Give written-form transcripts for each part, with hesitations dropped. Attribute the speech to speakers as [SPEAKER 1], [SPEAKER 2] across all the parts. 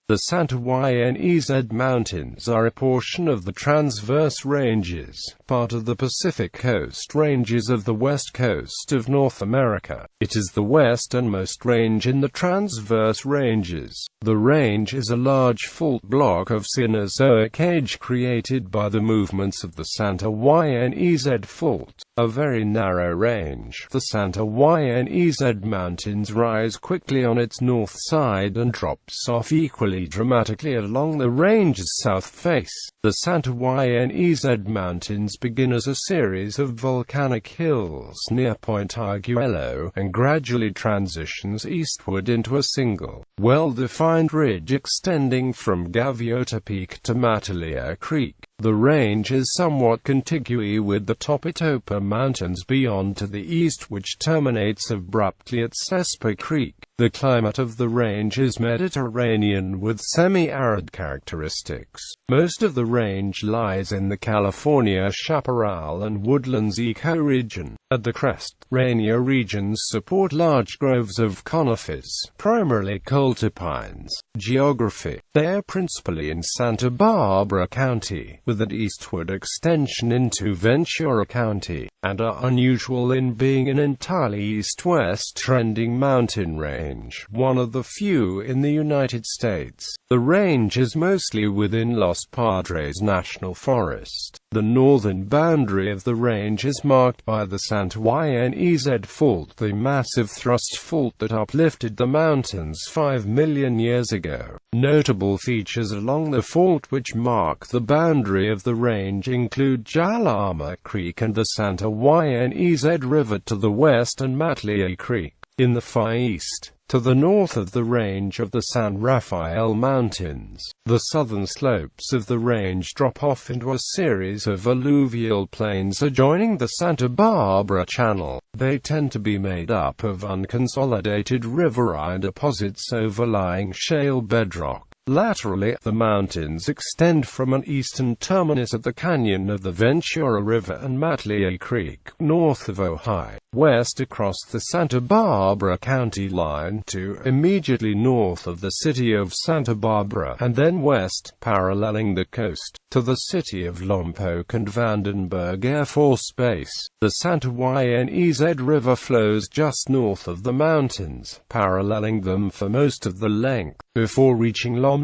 [SPEAKER 1] The Santa Ynez Mountains are a portion of the Transverse Ranges, part of the Pacific Coast Ranges of the west coast of North America. It is the westernmost range in the Transverse Ranges. The range is a large fault block of Cenozoic age created by the movements of the Santa Ynez Fault, a very narrow range. The Santa Ynez Mountains rise quickly on its north side and drops off equally dramatically along the range's south face. The Santa Ynez Mountains begin as a series of volcanic hills near Point Arguello, and gradually transitions eastward into a single, well-defined ridge extending from Gaviota Peak to Matalea Creek. The range is somewhat contiguous with the Topetopa Mountains beyond to the east, which terminates abruptly at Cespa Creek. The climate of the range is Mediterranean with semi-arid characteristics. Most of the range lies in the California chaparral and woodlands ecoregion. At the crest, rainier regions support large groves of conifers, primarily coulterpines. Geography: they are principally in Santa Barbara County, with an eastward extension into Ventura County, and are unusual in being an entirely east-west trending mountain range, one of the few in the United States. The range is mostly within Los Padres National Forest. The northern boundary of the range is marked by the Santa Ynez Fault, the massive thrust fault that uplifted the mountains 5 million years ago. Notable features along the fault which mark the boundary of the range include Jalama Creek and the Santa Ynez River to the west, and Matalea Creek, in the far east, to the north of the range of the San Rafael Mountains. The southern slopes of the range drop off into a series of alluvial plains adjoining the Santa Barbara Channel. They tend to be made up of unconsolidated riverine deposits overlying shale bedrock. Laterally, the mountains extend from an eastern terminus at the canyon of the Ventura River and Matalea Creek, north of Ojai, west across the Santa Barbara County line to immediately north of the city of Santa Barbara, and then west, paralleling the coast, to the city of Lompoc and Vandenberg Air Force Base. The Santa Ynez River flows just north of the mountains, paralleling them for most of the length. Before reaching Lompoc,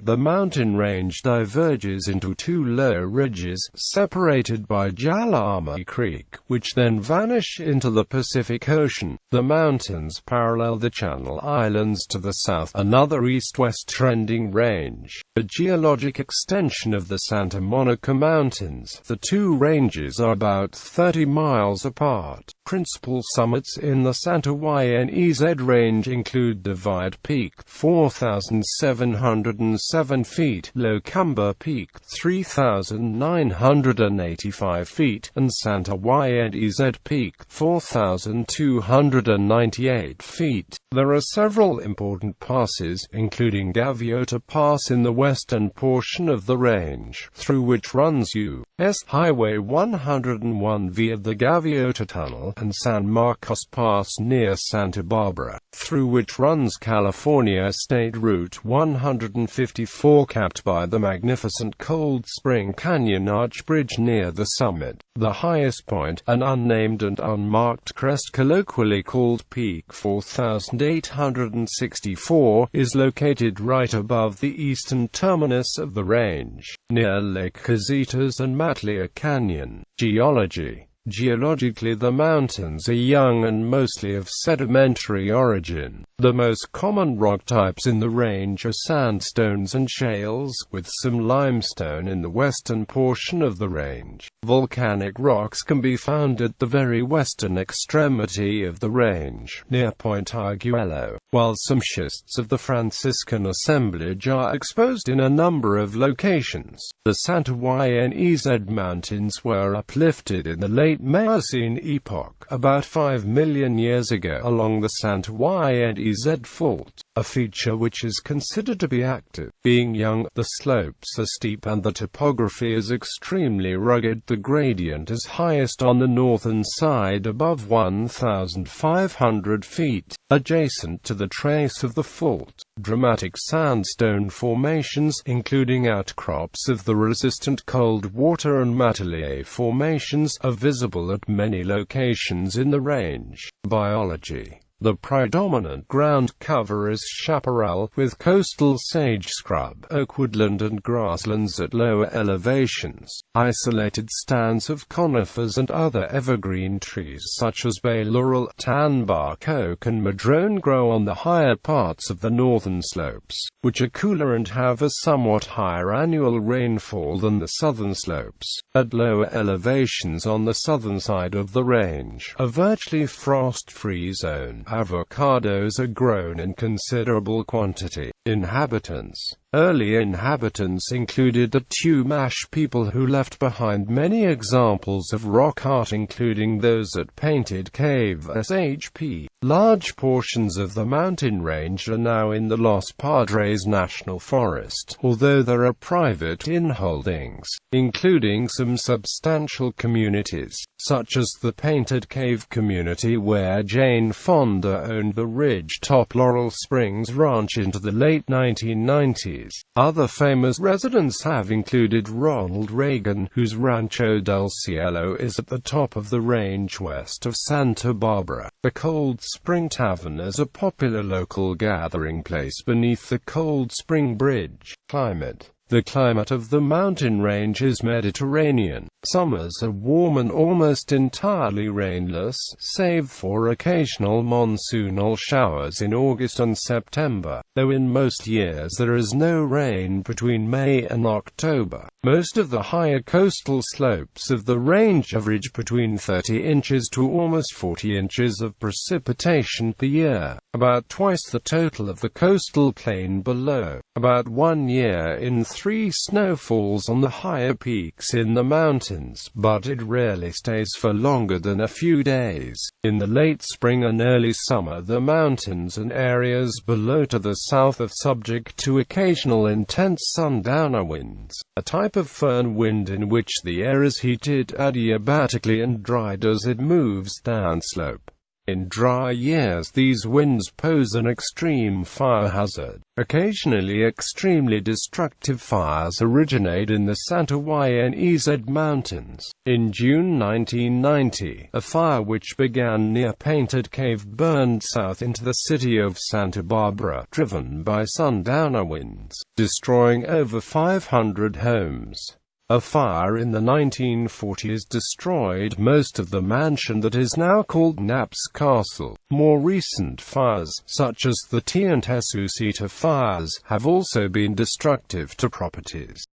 [SPEAKER 1] the mountain range diverges into two low ridges, separated by Jalama Creek, which then vanish into the Pacific Ocean. The mountains parallel the Channel Islands to the south, another east-west trending range, a geologic extension of the Santa Monica Mountains. The two ranges are about 30 miles apart. Principal summits in the Santa Ynez range include Divide Peak, 4,707 feet, Locumba Peak, 3,985 feet, and Santa Ynez Peak, 4,298 feet. There are several important passes, including Gaviota Pass in the western portion of the range, through which runs U.S. Highway 101 via the Gaviota Tunnel, and San Marcos Pass near Santa Barbara, through which runs California State Route 154, capped by the magnificent Cold Spring Canyon Arch Bridge near the summit. The highest point, an unnamed and unmarked crest colloquially called Peak 4864, is located right above the eastern terminus of the range, near Lake Casitas and Matalea Canyon. Geology: geologically, the mountains are young and mostly of sedimentary origin. The most common rock types in the range are sandstones and shales, with some limestone in the western portion of the range. Volcanic rocks can be found at the very western extremity of the range, near Point Arguello, while some schists of the Franciscan assemblage are exposed in a number of locations. The Santa Ynez Mountains were uplifted in the late Miocene epoch, about 5 million years ago, along the Santa Ynez Fault. a feature which is considered to be active. Being young, the slopes are steep and the topography is extremely rugged. The gradient is highest on the northern side above 1,500 feet, adjacent to the trace of the fault. Dramatic sandstone formations, including outcrops of the resistant cold water and Matelier formations, are visible at many locations in the range. Biology. The predominant ground cover is chaparral, with coastal sage scrub, oak woodland and grasslands at lower elevations. Isolated stands of conifers and other evergreen trees such as bay laurel, tanbark oak and madrone grow on the higher parts of the northern slopes, which are cooler and have a somewhat higher annual rainfall than the southern slopes. At lower elevations on the southern side of the range, a virtually frost-free zone, avocados are grown in considerable quantity. Inhabitants. Early inhabitants included the Chumash people who left behind many examples of rock art, including those at Painted Cave SHP. Large portions of the mountain range are now in the Los Padres National Forest, although there are private inholdings, including some substantial communities, such as the Painted Cave community where Jane Fonda owned the Ridge Top Laurel Springs Ranch into the late 1990s. Other famous residents have included Ronald Reagan, whose Rancho del Cielo is at the top of the range west of Santa Barbara. The Cold Spring Tavern is a popular local gathering place beneath the Cold Spring Bridge. Climate. The climate of the mountain range is Mediterranean. Summers are warm and almost entirely rainless, save for occasional monsoonal showers in August and September, though in most years there is no rain between May and October. Most of the higher coastal slopes of the range average between 30 inches to almost 40 inches of precipitation per year, about twice the total of the coastal plain below. About 1 year in 3 snowfalls on the higher peaks in the mountains, but it rarely stays for longer than a few days. In the late spring and early summer, the mountains and areas below to the south are subject to occasional intense sundowner winds, a type of fern wind in which the air is heated adiabatically and dried as it moves downslope. In dry years, these winds pose an extreme fire hazard. Occasionally extremely destructive fires originate in the Santa Ynez Mountains. In June 1990, a fire which began near Painted Cave burned south into the city of Santa Barbara, driven by sundowner winds, destroying over 500 homes. A fire in the 1940s destroyed most of the mansion that is now called Knapp's Castle. More recent fires, such as the Tiantesusita fires, have also been destructive to properties.